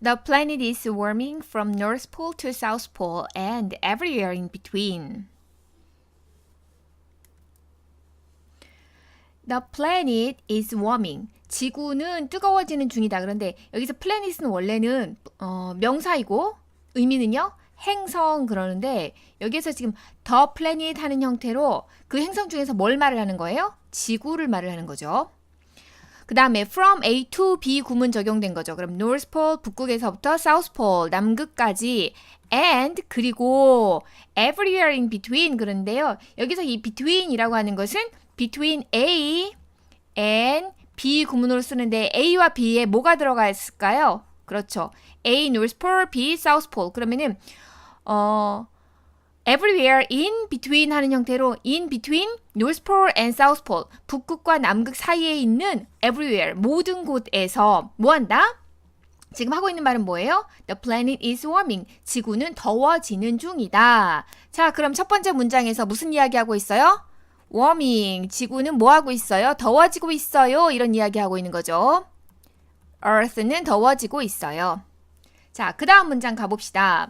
The planet is warming from North Pole to South Pole and everywhere in between. The planet is warming. 지구는 뜨거워지는 중이다. 그런데 여기서 planet은 원래는 명사이고 의미는요. 행성 그러는데 여기에서 지금 the planet 하는 형태로 그 행성 중에서 뭘 말을 하는 거예요? 지구를 말을 하는 거죠. 그 다음에 from A to B 구문 적용된 거죠. 그럼 North Pole 북극에서부터 South Pole 남극까지 and 그리고 everywhere in between 그런데요. 여기서 이 between이라고 하는 것은 between A and B 구문으로 쓰는데 A와 B에 뭐가 들어가 있을까요? 그렇죠. A North Pole, B South Pole. 그러면은 everywhere in between 하는 형태로 in between North Pole and South Pole 북극과 남극 사이에 있는 everywhere 모든 곳에서 뭐 한다? 지금 하고 있는 말은 뭐예요? The planet is warming. 지구는 더워지는 중이다. 자, 그럼 첫 번째 문장에서 무슨 이야기하고 있어요? warming. 지구는 뭐 하고 있어요? 더워지고 있어요. 이런 이야기 하고 있는 거죠. Earth는 더워지고 있어요. 자, 그 다음 문장 가봅시다.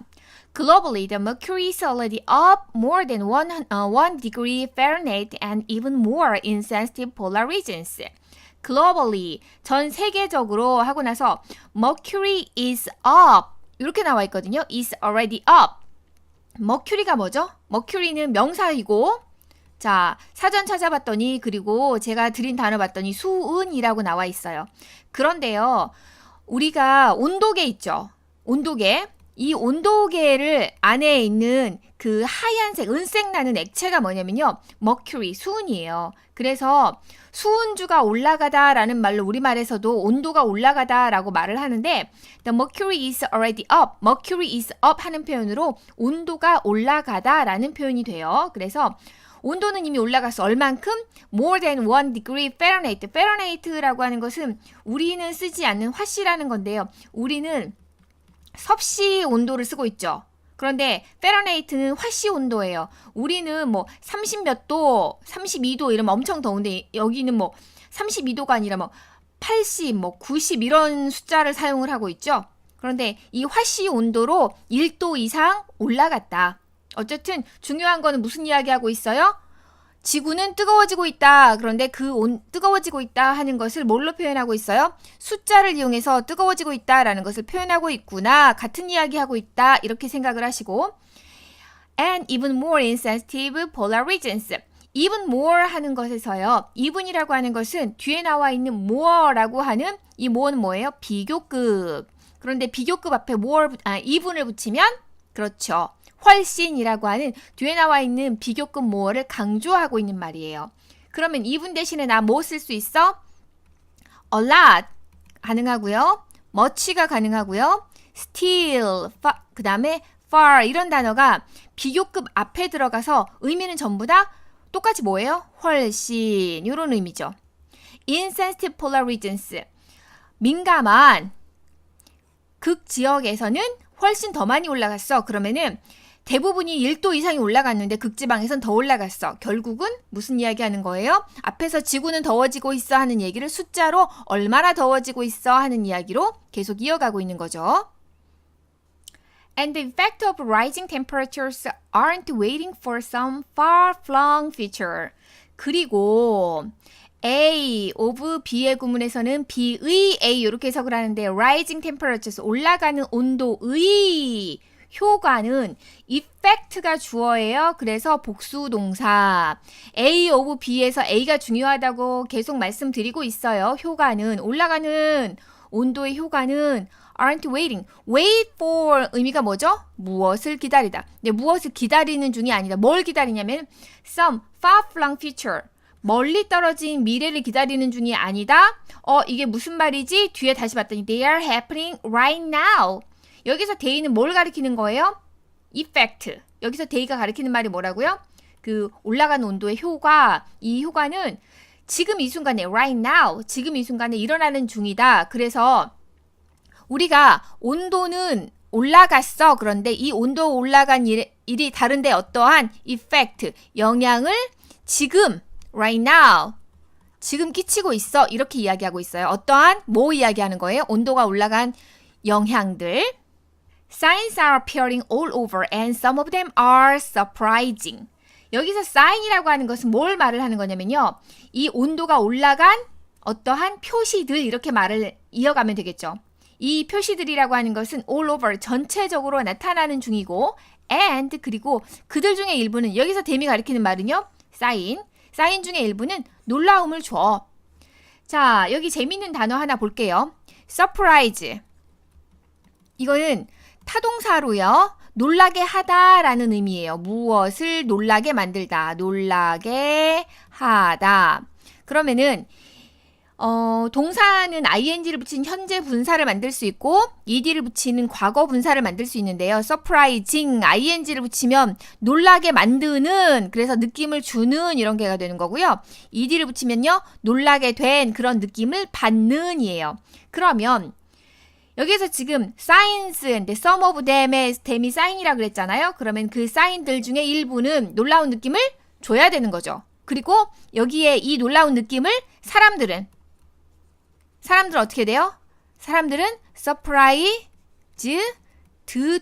Globally, the mercury is already up more than 1 degree Fahrenheit and even more in sensitive polar regions. Globally, 전 세계적으로 하고 나서 mercury is up 이렇게 나와 있거든요. is already up. mercury가 뭐죠? mercury는 명사이고 자, 사전 찾아봤더니 그리고 제가 드린 단어 봤더니 수은이라고 나와 있어요. 그런데요. 우리가 온도계 있죠. 온도계. 이 온도계를 안에 있는 그 하얀색, 은색 나는 액체가 뭐냐면요. mercury, 수은이에요. 그래서 수은주가 올라가다라는 말로 우리말에서도 온도가 올라가다라고 말을 하는데 the mercury is already up, mercury is up 하는 표현으로 온도가 올라가다라는 표현이 돼요. 그래서 온도는 이미 올라갔어. 얼만큼? More than 1 degree Fahrenheit. Fahrenheit라고 하는 것은 우리는 쓰지 않는 화씨라는 건데요. 우리는 섭씨 온도를 쓰고 있죠. 그런데 Fahrenheit는 화씨 온도예요. 우리는 뭐 30 몇 도, 32도 이러면 엄청 더운데 여기는 뭐 32도가 아니라 뭐 80, 뭐 90 이런 숫자를 사용을 하고 있죠. 그런데 이 화씨 온도로 1도 이상 올라갔다. 어쨌든 중요한 거는 무슨 이야기하고 있어요? 지구는 뜨거워지고 있다. 그런데 그 뜨거워지고 있다 하는 것을 뭘로 표현하고 있어요? 숫자를 이용해서 뜨거워지고 있다라는 것을 표현하고 있구나. 같은 이야기하고 있다. 이렇게 생각을 하시고 and even more insensitive polar regions. even more 하는 것에서요. even이라고 하는 것은 뒤에 나와 있는 more라고 하는 이 more는 뭐예요? 비교급. 그런데 비교급 앞에 even을 붙이면 그렇죠. 훨씬이라고 하는 뒤에 나와 있는 비교급 more를 강조하고 있는 말이에요. 그러면 even 대신에 나 뭐 쓸 수 있어? a lot 가능하고요. much가 가능하고요. still, 그 다음에 far 이런 단어가 비교급 앞에 들어가서 의미는 전부 다 똑같이 뭐예요? 훨씬 이런 의미죠. insensitive polar regions 민감한 극지역에서는 훨씬 더 많이 올라갔어. 그러면은 대부분이 1도 이상이 올라갔는데 극지방에선 더 올라갔어. 결국은 무슨 이야기 하는 거예요? 앞에서 지구는 더워지고 있어 하는 얘기를 숫자로 얼마나 더워지고 있어 하는 이야기로 계속 이어가고 있는 거죠. And the effect of rising temperatures aren't waiting for some far-flung future. 그리고 A of B의 구문에서는 B의 A 이렇게 해석을 하는데 rising temperatures 올라가는 온도의 효과는 effect가 주어예요. 그래서 복수 동사 A of B에서 A가 중요하다고 계속 말씀드리고 있어요. 효과는 올라가는 온도의 효과는 aren't waiting. wait for 의미가 뭐죠? 무엇을 기다리다. 근데 무엇을 기다리는 중이 아니다. 뭘 기다리냐면 some far-flung future. 멀리 떨어진 미래를 기다리는 중이 아니다. 이게 무슨 말이지? 뒤에 다시 봤더니 they are happening right now. 여기서 day는 뭘 가리키는 거예요? effect. 여기서 day가 가리키는 말이 뭐라고요? 그 올라가는 온도의 효과. 이 효과는 지금 이 순간에 right now. 지금 이 순간에 일어나는 중이다. 그래서 우리가 온도는 올라갔어. 그런데 이 온도 올라간 일이 다른데 어떠한 effect, 영향을 지금 right now 지금 끼치고 있어. 이렇게 이야기하고 있어요. 어떠한 뭐 이야기하는 거예요? 온도가 올라간 영향들. Signs are appearing all over and some of them are surprising. 여기서 sign이라고 하는 것은 뭘 말을 하는 거냐면요. 이 온도가 올라간 어떠한 표시들 이렇게 말을 이어가면 되겠죠. 이 표시들이라고 하는 것은 all over 전체적으로 나타나는 중이고 and 그리고 그들 중에 일부는 여기서 댐이 가리키는 말은요. sign 중에 일부는 놀라움을 줘. 자, 여기 재밌는 단어 하나 볼게요. surprise. 이거는 타동사로요. 놀라게 하다라는 의미예요. 무엇을 놀라게 만들다. 놀라게 하다. 그러면은 동사는 ing를 붙인 현재 분사를 만들 수 있고 ed를 붙이는 과거 분사를 만들 수 있는데요. surprising, ing를 붙이면 놀라게 만드는, 그래서 느낌을 주는 이런 개가 되는 거고요. ed를 붙이면요. 놀라게 된 그런 느낌을 받는 이에요. 그러면 여기서 지금 signs인데 some of them의 them이 sign이라 그랬잖아요. 그러면 그 sign들 중에 일부는 놀라운 느낌을 줘야 되는 거죠. 그리고 여기에 이 놀라운 느낌을 사람들은 어떻게 돼요? 사람들은 surprised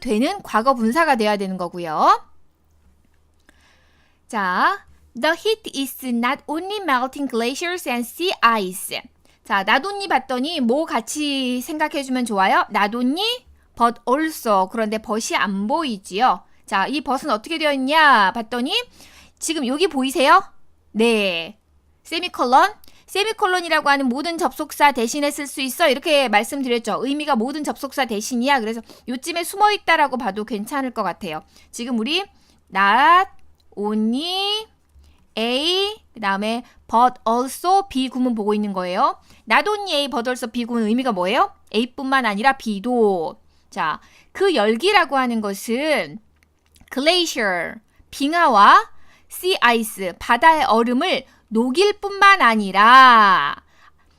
되는 과거 분사가 돼야 되는 거고요. 자, the heat is not only melting glaciers and sea ice. 자, not only 봤더니 뭐 같이 생각해주면 좋아요? not only, but also. 그런데 but이 안 보이지요? 자, 이 but은 어떻게 되어 있냐 봤더니 지금 여기 보이세요? 네. 세미콜론이라고 하는 모든 접속사 대신에 쓸 수 있어. 이렇게 말씀드렸죠. 의미가 모든 접속사 대신이야. 그래서 요쯤에 숨어 있다라고 봐도 괜찮을 것 같아요. 지금 우리 not only A, 그 다음에 but also B 구문 보고 있는 거예요. not only A, but also B 구문 의미가 뭐예요? A뿐만 아니라 B도. 자, 그 열기라고 하는 것은 glacier, 빙하와 sea ice, 바다의 얼음을 녹일 뿐만 아니라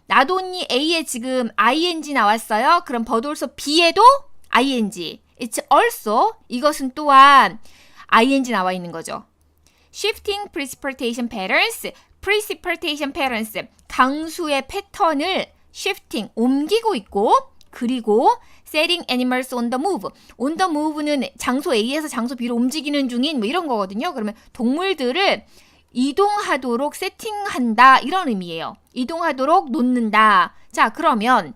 not only A에 지금 ing 나왔어요. 그럼 but also B에도 ing. It's also, 이것은 또한 ing 나와 있는 거죠. Shifting precipitation patterns, 강수의 패턴을 shifting, 옮기고 있고, 그리고 setting animals on the move는 장소 A에서 장소 B로 움직이는 중인 뭐 이런 거거든요. 그러면 동물들을 이동하도록 세팅한다 이런 의미예요. 이동하도록 놓는다. 자, 그러면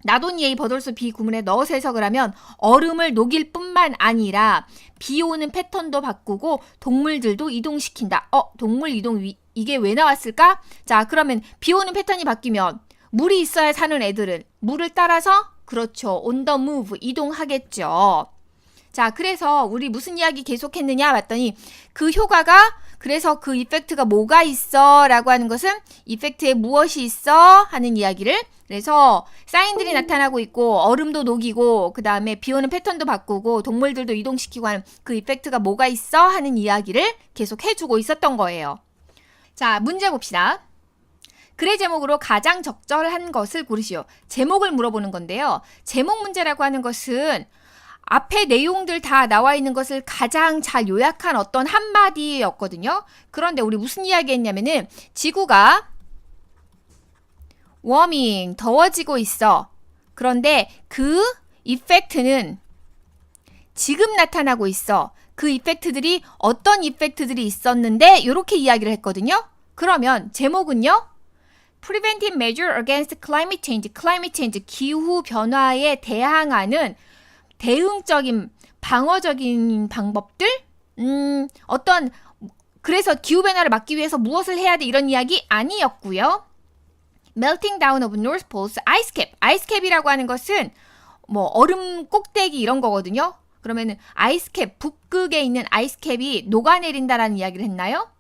not only A, but also B 구문에 넣어서 해석을 하면 얼음을 녹일 뿐만 아니라 비 오는 패턴도 바꾸고 동물들도 이동시킨다. 동물 이동 이게 왜 나왔을까? 자, 그러면 비 오는 패턴이 바뀌면 물이 있어야 사는 애들은 물을 따라서 그렇죠. on the move, 이동하겠죠. 자, 그래서 우리 무슨 이야기 계속했느냐 봤더니 그 효과가, 그래서 그 이펙트가 뭐가 있어 라고 하는 것은 이펙트에 무엇이 있어 하는 이야기를, 그래서 사인들이 나타나고 있고 얼음도 녹이고 그 다음에 비 오는 패턴도 바꾸고 동물들도 이동시키고 하는 그 이펙트가 뭐가 있어 하는 이야기를 계속 해주고 있었던 거예요. 자, 문제 봅시다. 글의 제목으로 가장 적절한 것을 고르시오. 제목을 물어보는 건데요. 제목 문제라고 하는 것은 앞에 내용들 다 나와 있는 것을 가장 잘 요약한 어떤 한마디였거든요. 그런데 우리 무슨 이야기 했냐면은 지구가 워밍, 더워지고 있어. 그런데 그 이펙트는 지금 나타나고 있어. 그 이펙트들이 어떤 이펙트들이 있었는데 이렇게 이야기를 했거든요. 그러면 제목은요. Preventive Measure Against Climate Change, 기후 변화에 대항하는 대응적인 방어적인 방법들? 그래서 기후변화를 막기 위해서 무엇을 해야 돼? 이런 이야기 아니었고요. Melting down of North Pole's ice cap. ice cap이라고 하는 것은 뭐 얼음 꼭대기 이런 거거든요. 그러면은 아이스캡, 북극에 있는 아이스캡이 녹아내린다라는 이야기를 했나요?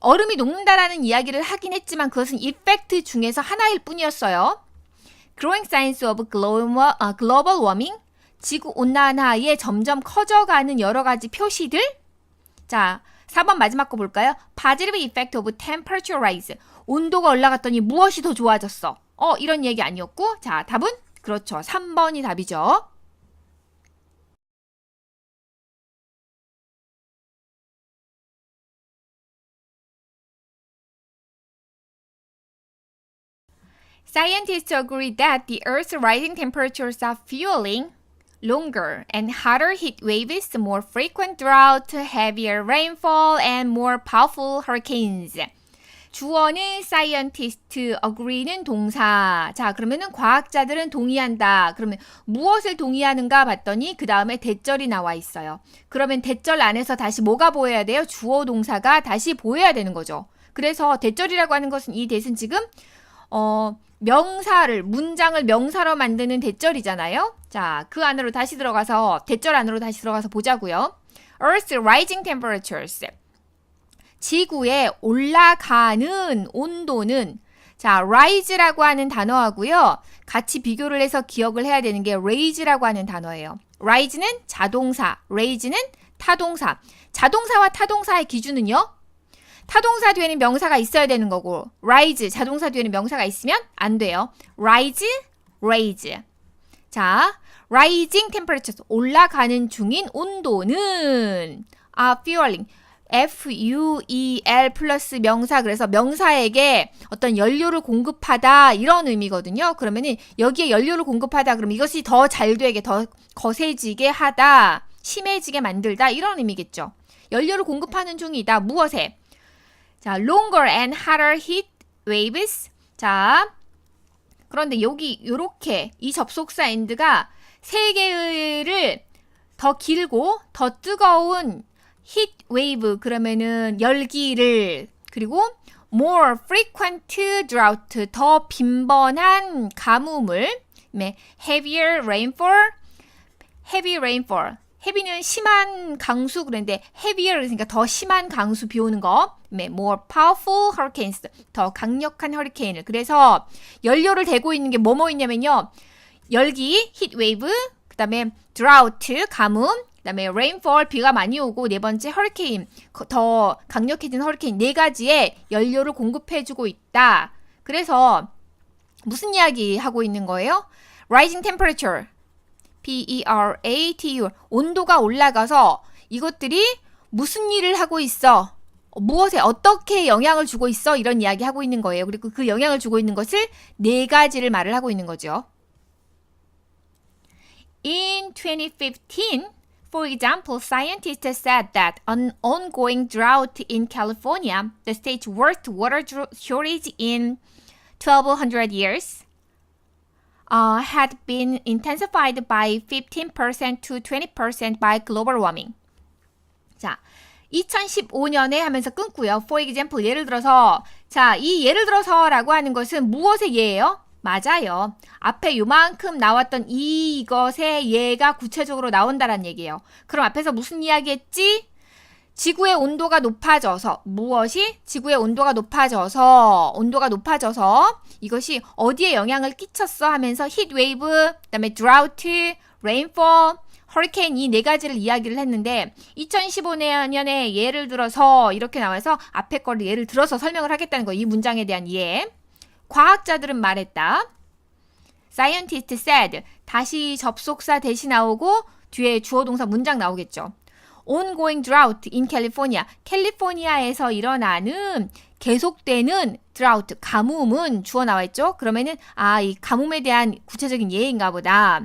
얼음이 녹는다라는 이야기를 하긴 했지만 그것은 이펙트 중에서 하나일 뿐이었어요. Growing signs of global warming. 지구 온난화의 점점 커져가는 여러 가지 표시들. 자, 4번 마지막 거 볼까요? Positive effect of temperature rise. 온도가 올라갔더니 무엇이 더 좋아졌어? 이런 얘기 아니었고, 자, 답은? 그렇죠. 3번이 답이죠. Scientists agree that the Earth's rising temperatures are fueling longer and hotter heat waves, more frequent drought, heavier rainfall, and more powerful hurricanes. 주어는 scientist, agree는 동사. 자, 그러면은 과학자들은 동의한다. 그러면 무엇을 동의하는가 봤더니 그 다음에 대절이 나와 있어요. 그러면 대절 안에서 다시 뭐가 보여야 돼요? 주어 동사가 다시 보여야 되는 거죠. 그래서 대절이라고 하는 것은 이 대신 지금 문장을 명사로 만드는 대절이잖아요. 자, 그 안으로 다시 들어가서 대절 안으로 다시 들어가서 보자고요. Earth's rising temperatures. 지구의 올라가는 온도는 자, rise라고 하는 단어하고요. 같이 비교를 해서 기억을 해야 되는 게 raise라고 하는 단어예요. rise는 자동사, raise는 타동사. 자동사와 타동사의 기준은요. 타동사 뒤에는 명사가 있어야 되는 거고 rise, 자동사 뒤에는 명사가 있으면 안 돼요. rise, raise. 자, rising temperatures, 올라가는 중인 온도는 fueling, fuel 플러스 명사, 그래서 명사에게 어떤 연료를 공급하다 이런 의미거든요. 그러면은 여기에 연료를 공급하다 그러면 이것이 더 잘 되게, 더 거세지게 하다, 심해지게 만들다 이런 의미겠죠. 연료를 공급하는 중이다. 무엇에? 자, longer and hotter heat waves. 자, 그런데 여기 요렇게 이 접속사 and가 세 개를 더 길고 더 뜨거운 heat wave, 그러면은 열기를, 그리고 more frequent drought, 더 빈번한 가뭄을, heavier rainfall, heavy rainfall. heavy는 심한 강수, 그런데 heavier 그러니까 더 심한 강수, 비 오는 거. more powerful hurricanes, 더 강력한 허리케인을. 그래서 연료를 대고 있는 게 뭐뭐 있냐면요. 열기, heat wave, 그 다음에 drought, 가뭄, 그 다음에 rainfall, 비가 많이 오고, 네 번째 허리케인, 더 강력해진 허리케인, 네 가지의 연료를 공급해주고 있다. 그래서 무슨 이야기 하고 있는 거예요? rising temperature, P-E-R-A-T-U, 온도가 올라가서 이것들이 무슨 일을 하고 있어? 무엇에 어떻게 영향을 주고 있어? 이런 이야기 하고 있는 거예요. 그리고 그 영향을 주고 있는 것을 네 가지를 말을 하고 있는 거죠. In 2015, for example, scientists said that an ongoing drought in California, the state's worst water shortage in 1200 years, had been intensified by 15% to 20% by global warming. 자, 2015년에 하면서 끊고요. For example, 예를 들어서, 자, 이 예를 들어서라고 하는 것은 무엇의 예예요? 맞아요. 앞에 요만큼 나왔던 이것의 예가 구체적으로 나온다는 얘기예요. 그럼 앞에서 무슨 이야기 했지? 지구의 온도가 높아져서, 무엇이? 지구의 온도가 높아져서 이것이 어디에 영향을 끼쳤어 하면서 heat wave, 그다음에 drought, rainfall, hurricane, 이 네 가지를 이야기를 했는데 2015년에 예를 들어서 이렇게 나와서 앞에 거를 예를 들어서 설명을 하겠다는 거예요. 이 문장에 대한 이해. 과학자들은 말했다. Scientist said. 다시 접속사 대시 나오고 뒤에 주어 동사 문장 나오겠죠. Ongoing drought in California. 캘리포니아에서 일어나는 계속되는 drought, 가뭄은 주어 나와 있죠. 그러면은 이 가뭄에 대한 구체적인 예인가 보다.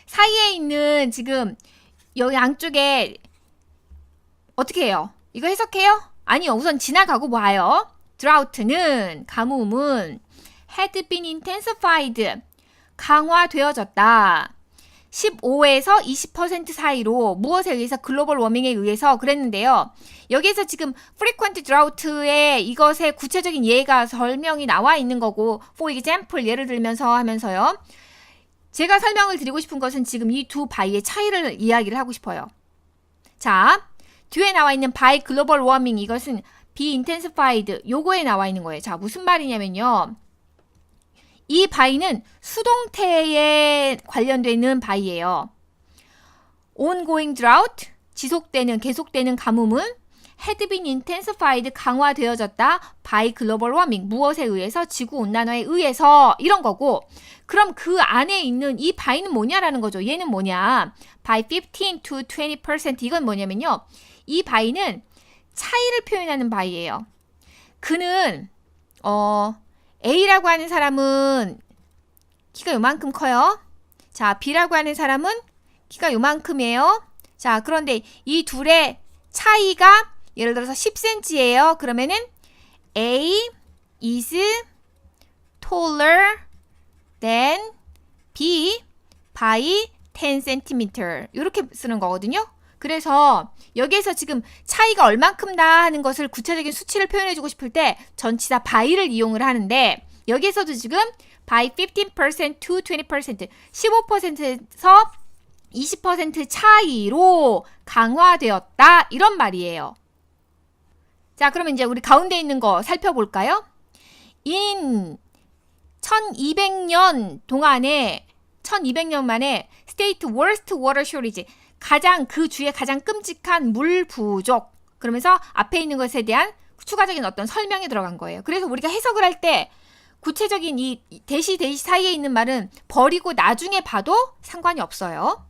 사이에 있는 지금 여기 양쪽에 어떻게 해요? 이거 해석해요? 아니요. 우선 지나가고 봐요. drought는, 가뭄은 had been intensified, 강화되어졌다. 15에서 20% 사이로 무엇에 의해서? 글로벌 워밍에 의해서 그랬는데요. 여기에서 지금 frequent drought의 이것의 구체적인 예가 설명이 나와 있는 거고, for example 예를 들면서 하면서요. 제가 설명을 드리고 싶은 것은 지금 이 두 바이의 차이를 이야기를 하고 싶어요. 자, 뒤에 나와 있는 by global warming, 이것은 be intensified, 요거에 나와 있는 거예요. 자, 무슨 말이냐면요. 이 바이는 수동태에 관련되는 바이예요. ongoing drought, 지속되는, 계속되는 가뭄은 had been intensified, 강화되어졌다. by global warming, 무엇에 의해서? 지구온난화에 의해서, 이런 거고. 그럼 그 안에 있는 이 바이는 뭐냐라는 거죠. 얘는 뭐냐? by 15 to 20%, 이건 뭐냐면요. 이 바이는 차이를 표현하는 바이예요. 그는 A라고 하는 사람은 키가 요만큼 커요. 자, B라고 하는 사람은 키가 요만큼이에요. 자, 그런데 이 둘의 차이가 예를 들어서 10cm예요. 그러면은 A is taller than B by 10cm. 이렇게 쓰는 거거든요. 그래서 여기에서 지금 차이가 얼만큼 나 하는 것을 구체적인 수치를 표현해주고 싶을 때 전치사 by를 이용을 하는데 여기에서도 지금 by 15% to 20% 15%에서 20% 차이로 강화되었다 이런 말이에요. 자, 그러면 이제 우리 가운데 있는 거 살펴볼까요? in 1200년 동안에 1200년 만에 state worst water shortage 가장 그 주에 가장 끔찍한 물 부족 그러면서 앞에 있는 것에 대한 추가적인 어떤 설명이 들어간 거예요. 그래서 우리가 해석을 할 때 구체적인 이 대시 사이에 있는 말은 버리고 나중에 봐도 상관이 없어요.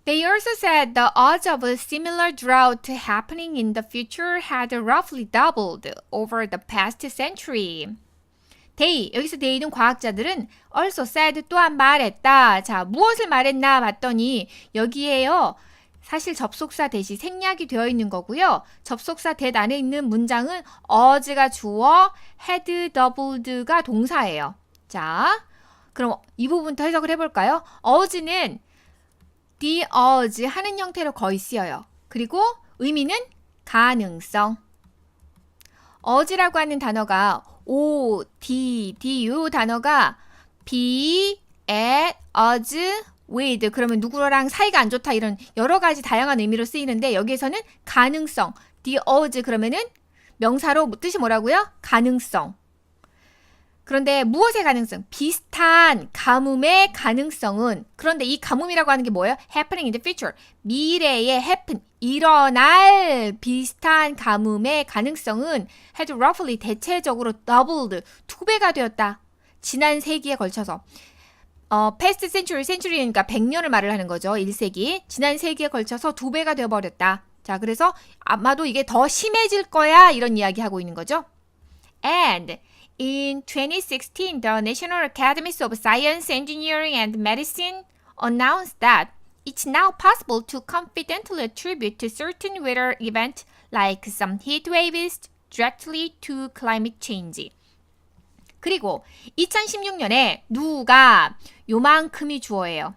They also said the odds of a similar drought happening in the future had roughly doubled over the past century. They, 여기서 they는 과학자들은 also said 또한 말했다. 자, 무엇을 말했나 봤더니 여기에요. 사실 접속사 대시 생략이 되어 있는 거고요. 접속사 that 안에 있는 문장은 as가 주어, had doubled가 동사예요. 자, 그럼 이 부분부터 해석을 해볼까요? as는 the odds 하는 형태로 거의 쓰여요. 그리고 의미는 가능성. as라고 하는 단어가 O, D, D 이 단어가 be, at, as, with 그러면 누구랑 사이가 안 좋다 이런 여러 가지 다양한 의미로 쓰이는데 여기에서는 가능성, the odds 그러면은 명사로 뜻이 뭐라고요? 가능성. 그런데 무엇의 가능성? 비슷한 가뭄의 가능성은 그런데 이 가뭄이라고 하는 게 뭐예요? happening in the future. 미래에 happen, 일어날 비슷한 가뭄의 가능성은 had roughly 대체적으로 doubled, 2배가 되었다. 지난 세기에 걸쳐서. past century니까 100년을 말을 하는 거죠. 1세기. 지난 세기에 걸쳐서 2배가 되어버렸다. 자, 그래서 아마도 이게 더 심해질 거야 이런 이야기 하고 있는 거죠. And in 2016, the National Academies of Science, Engineering and Medicine announced that it's now possible to confidently attribute to certain weather events like some heat waves directly to climate change. 그리고 2016년에 누가 요만큼이 주어예요.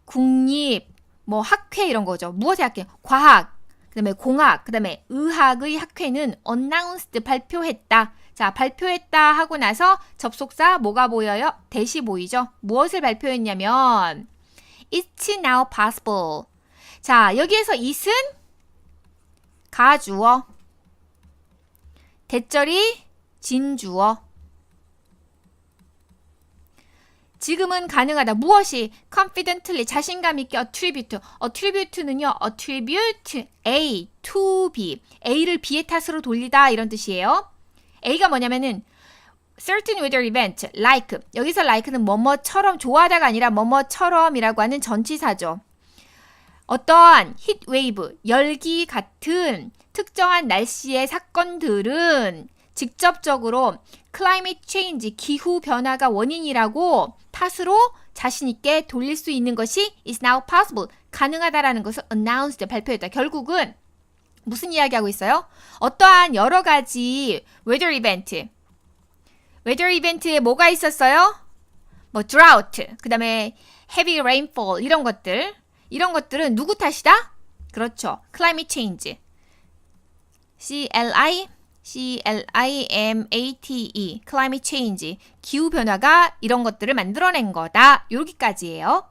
국립, 뭐 학회 이런 거죠. 무엇의 학회? 과학, 그 다음에 공학, 그 다음에 의학의 학회는 announced 발표했다. 자, 발표했다 하고 나서 접속사 뭐가 보여요? 대시 보이죠? 무엇을 발표했냐면 It's now possible. 자, 여기에서 it은 가주어, 대절이 진주어. 지금은 가능하다. 무엇이? confidently, 자신감 있게 attribute. attribute는요, attribute A to B. A를 B의 탓으로 돌리다 이런 뜻이에요. A가 뭐냐면은 certain weather event, like. 여기서 like는 뭐뭐처럼 좋아하다가 아니라 뭐뭐처럼이라고 하는 전치사죠. 어떠한 heat wave, 열기 같은 특정한 날씨의 사건들은 직접적으로 climate change, 기후 변화가 원인이라고 탓으로 자신 있게 돌릴 수 있는 것이 is now possible, 가능하다라는 것을 announced, 발표했다. 결국은 무슨 이야기하고 있어요? 어떠한 여러 가지 weather 이벤트에 뭐가 있었어요? 뭐 drought, 그 다음에 heavy rainfall 이런 것들은 누구 탓이다? 그렇죠. climate change. climate change. 기후 변화가 이런 것들을 만들어낸 거다. 여기까지예요.